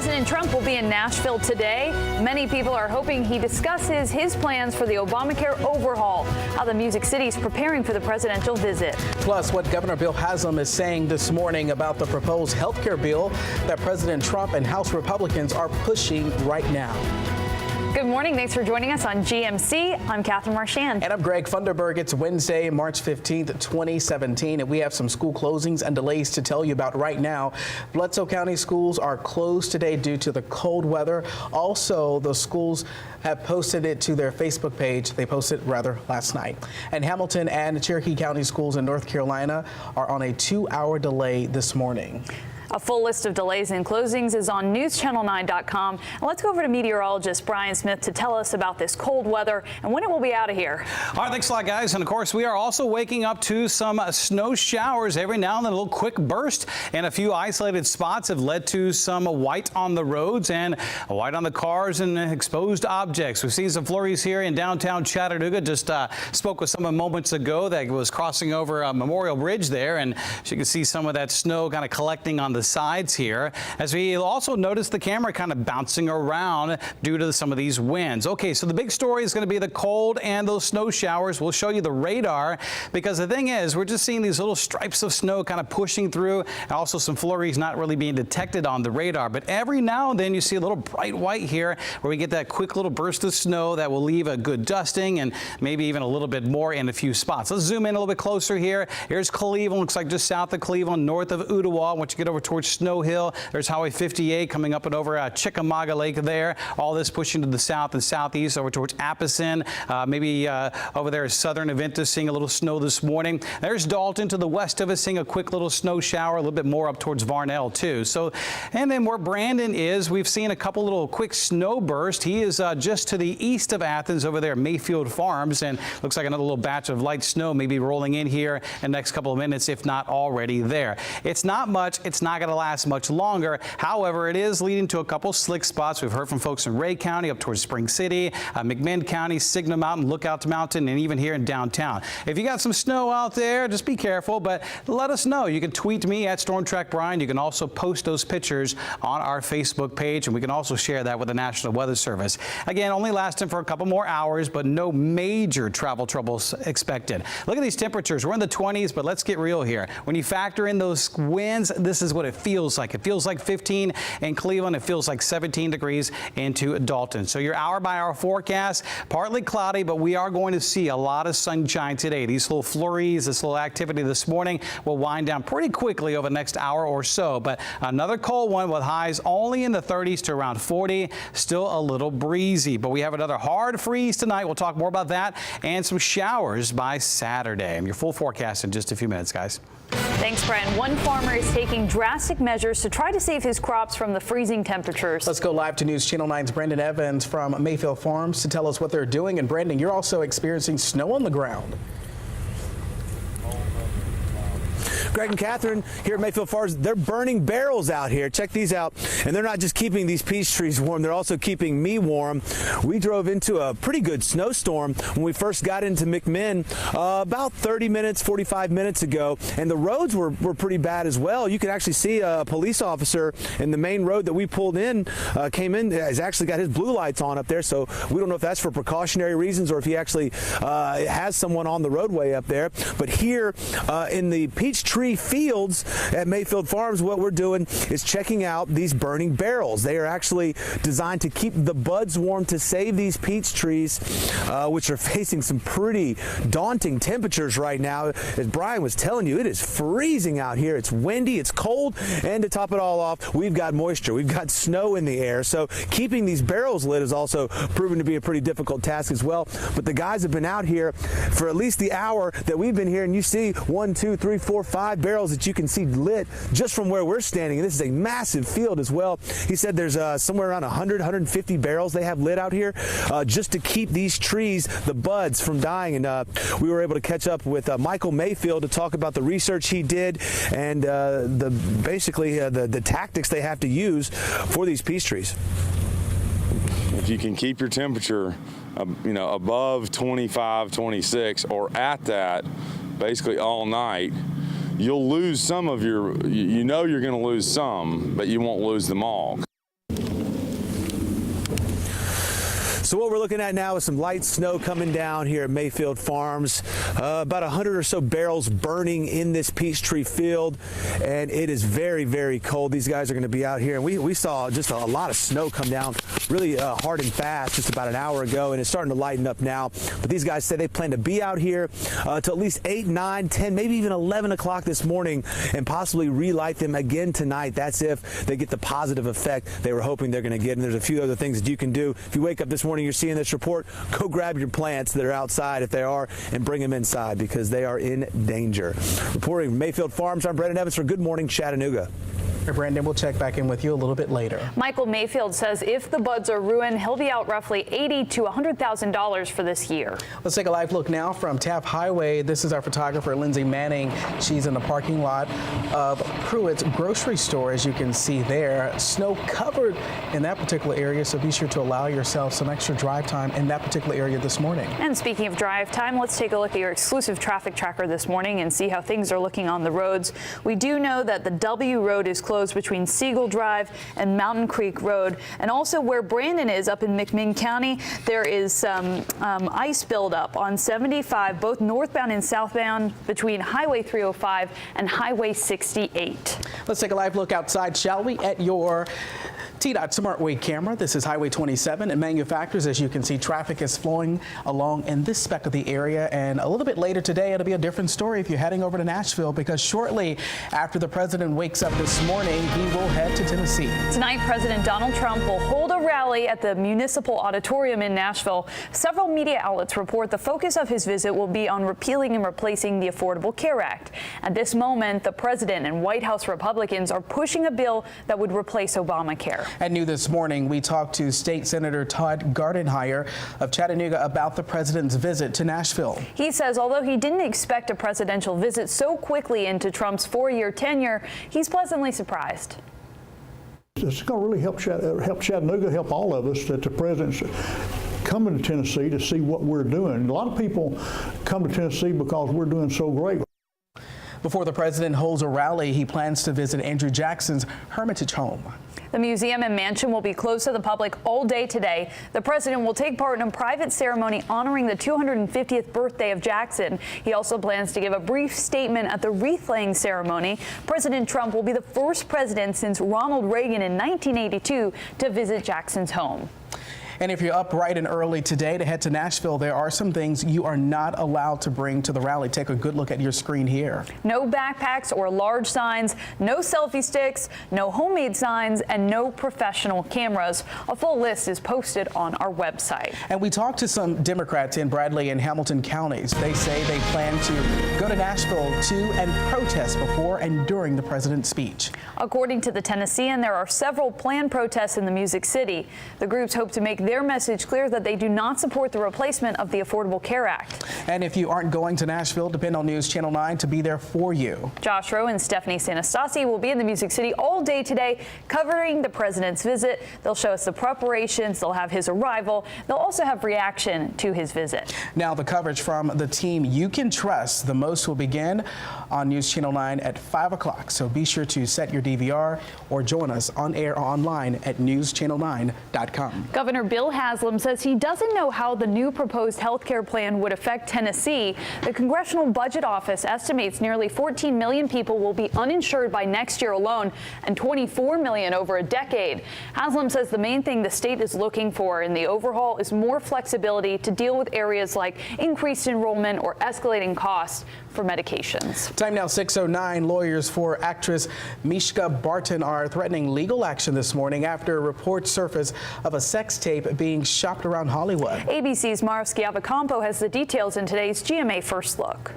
President Trump will be in Nashville today. Many people are hoping he discusses his plans for the Obamacare overhaul, how the Music City is preparing for the presidential visit. Plus, what Governor Bill Haslam is saying this morning about the proposed health care bill that President Trump and House Republicans are pushing right now. Good morning. Thanks for joining us on GMC. I'm Catherine Marchand. And I'm Greg Funderburg. It's Wednesday, March 15th, 2017, and we have some school closings and delays to tell you about right now. Bledsoe County schools are closed today due to the cold weather. Also, the schools have posted it to their Facebook page. They posted rather last night. And Hamilton and Cherokee County schools in North Carolina are on a 2-hour delay this morning. A full list of delays and closings is on newschannel9.com. And let's go over to meteorologist Brian Smith to tell us about this cold weather and when it will be out of here. All right, thanks a lot, guys. And of course, we are also waking up to some snow showers every now and then. A little quick burst and a few isolated spots have led to some white on the roads and white on the cars and exposed objects. We've seen some flurries here in downtown Chattanooga. Just spoke with someone moments ago that was crossing over Memorial Bridge there, and you can see some of that snow kind of collecting on the sides here, as we also notice the camera kind of bouncing around due to some of these winds. Okay, so the big story is going to be the cold and those snow showers. We'll show you the radar, because the thing is, we're just seeing these little stripes of snow kind of pushing through, and also some flurries not really being detected on the radar. But every now and then you see a little bright white here where we get that quick little burst of snow that will leave a good dusting and maybe even a little bit more in a few spots. Let's zoom in a little bit closer here. Here's Cleveland, looks like just south of Cleveland, north of Ottawa. Once you get over towards Snow Hill, there's Highway 58 coming up and over Chickamauga Lake there. All this pushing to the south and southeast over towards Appleton. Maybe over there is southern Aventus seeing a little snow this morning. There's Dalton to the west of us seeing a quick little snow shower, a little bit more up towards Varnell too. So, and then where Brandon is, we've seen a couple little quick snow bursts. He is just to the east of Athens over there, Mayfield Farms, and looks like another little batch of light snow maybe rolling in here in the next couple of minutes, if not already there. It's not much. It's not going to last much longer. However, it is leading to a couple slick spots. We've heard from folks in Ray County up towards Spring City, McMinn County, Signal Mountain, Lookout Mountain, and even here in downtown. If you got some snow out there, just be careful, but let us know. You can tweet me at StormTrack Brian. You can also post those pictures on our Facebook page, and we can also share that with the National Weather Service. Again, only lasting for a couple more hours, but no major travel troubles expected. Look at these temperatures. We're in the 20s, but let's get real here. When you factor in those winds, this is what it feels like. It feels like 15 in Cleveland. It feels like 17 degrees into Dalton. So your hour-by-hour forecast, partly cloudy, but we are going to see a lot of sunshine today. These little flurries, this little activity this morning will wind down pretty quickly over the next hour or so. But another cold one with highs only in the 30s to around 40. Still a little breezy, but we have another hard freeze tonight. We'll talk more about that and some showers by Saturday. And your full forecast in just a few minutes, guys. Thanks, Brian. One farmer is taking drastic measures to try to save his crops from the freezing temperatures. Let's go live to News Channel 9's Brandon Evans from Mayfield Farms to tell us what they're doing. And Brandon, you're also experiencing snow on the ground. Greg and Catherine here at Mayfield Farms, they're burning barrels out here. Check these out. And they're not just keeping these peach trees warm, they're also keeping me warm. We drove into a pretty good snowstorm when we first got into McMinn about 30 minutes, 45 minutes ago. And the roads were pretty bad as well. You can actually see a police officer in the main road that we pulled in, came in, has actually got his blue lights on up there. So we don't know if that's for precautionary reasons or if he actually has someone on the roadway up there. But here in the peach tree fields at Mayfield Farms, what we're doing is checking out these burning barrels. They are actually designed to keep the buds warm to save these peach trees, which are facing some pretty daunting temperatures right now. As Brian was telling you, it is freezing out here. It's windy, it's cold, and to top it all off, we've got moisture. We've got snow in the air. So keeping these barrels lit is also proven to be a pretty difficult task as well. But the guys have been out here for at least the hour that we've been here, and you see 1, 2, 3, 4, 5 barrels that you can see lit just from where we're standing. And this is a massive field as well. He said there's somewhere around 100, 150 barrels they have lit out here just to keep these trees, the buds, from dying. And we were able to catch up with Michael Mayfield to talk about the research he did and basically the tactics they have to use for these peach trees. If you can keep your temperature above 25, 26 or at that basically all night, you'll lose some of your, you're going to lose some, but you won't lose them all. So what we're looking at now is some light snow coming down here at Mayfield Farms. About 100 or so barrels burning in this peach tree field, and it is very, very cold. These guys are going to be out here, and we saw just a lot of snow come down really hard and fast just about an hour ago, and it's starting to lighten up now. But these guys say they plan to be out here till at least 8, 9, 10, maybe even 11 o'clock this morning, and possibly relight them again tonight. That's if they get the positive effect they were hoping they're going to get. And there's a few other things that you can do. If you wake up this morning, you're seeing this report, go grab your plants that are outside if they are and bring them inside because they are in danger. Reporting from Mayfield Farms, I'm Brandon Evans for Good Morning Chattanooga. Brandon, we'll check back in with you a little bit later. Michael Mayfield says if the buds are ruined, he'll be out roughly $80,000 to $100,000 for this year. Let's take a live look now from Taft Highway. This is our photographer, Lindsay Manning. She's in the parking lot of Pruitt's grocery store, as you can see there. Snow covered in that particular area, so be sure to allow yourself some extra drive time in that particular area this morning. And speaking of drive time, let's take a look at your exclusive traffic tracker this morning and see how things are looking on the roads. We do know that the W Road is closed between Siegel Drive and Mountain Creek Road, and also where Brandon is up in McMinn County, there is some ice buildup on 75, both northbound and southbound between Highway 305 and Highway 68. Let's take a live look outside, shall we, at your TDOT SmartWay camera. This is Highway 27 and Manufacturers. As you can see, traffic is flowing along in this speck of the area, and a little bit later today it'll be a different story if you're heading over to Nashville, because shortly after the president wakes up this morning, he will head to Tennessee. Tonight, President Donald Trump will hold a rally at the Municipal Auditorium in Nashville. Several media outlets report the focus of his visit will be on repealing and replacing the Affordable Care Act. At this moment, the president and White House Republicans are pushing a bill that would replace Obamacare. At New This Morning, we talked to State Senator Todd Gardenhire of Chattanooga about the president's visit to Nashville. He says although he didn't expect a presidential visit so quickly into Trump's 4-year tenure, he's pleasantly surprised. It's going to really help Chattanooga, help all of us, that the president's coming to Tennessee to see what we're doing. A lot of people come to Tennessee because we're doing so great. Before the president holds a rally, he plans to visit Andrew Jackson's Hermitage home. The museum and mansion will be closed to the public all day today. The president will take part in a private ceremony honoring the 250th birthday of Jackson. He also plans to give a brief statement at the wreath-laying ceremony. President Trump will be the first president since Ronald Reagan in 1982 to visit Jackson's home. And if you're up bright and early today to head to Nashville, there are some things you are not allowed to bring to the rally. Take a good look at your screen here. No backpacks or large signs, no selfie sticks, no homemade signs, and no professional cameras. A full list is posted on our website. And we talked to some Democrats in Bradley and Hamilton counties. They say they plan to go to Nashville to and protest before and during the president's speech. According to the Tennessean, there are several planned protests in the Music City. The groups hope to make their message clear that they do not support the replacement of the Affordable Care Act. And if you aren't going to Nashville, depend on News Channel 9 to be there for you. Josh Rowe and Stephanie Sanastasi will be in the Music City all day today covering the president's visit. They'll show us the preparations. They'll have his arrival. They'll also have reaction to his visit. Now the coverage from the team you can trust the most will begin on News Channel 9 at 5 o'clock. So be sure to set your DVR or join us on air or online at newschannel9.com. Governor Bill Haslam says he doesn't know how the new proposed health care plan would affect Tennessee. The Congressional Budget Office estimates nearly 14 million people will be uninsured by next year alone and 24 million over a decade. Haslam says the main thing the state is looking for in the overhaul is more flexibility to deal with areas like increased enrollment or escalating costs for medications. Time now 6:09. Lawyers for actress Mishka Barton are threatening legal action this morning after reports surfaced of a sex tape being shopped around Hollywood. ABC's Mara Schiavocampo has the details in today's GMA First Look.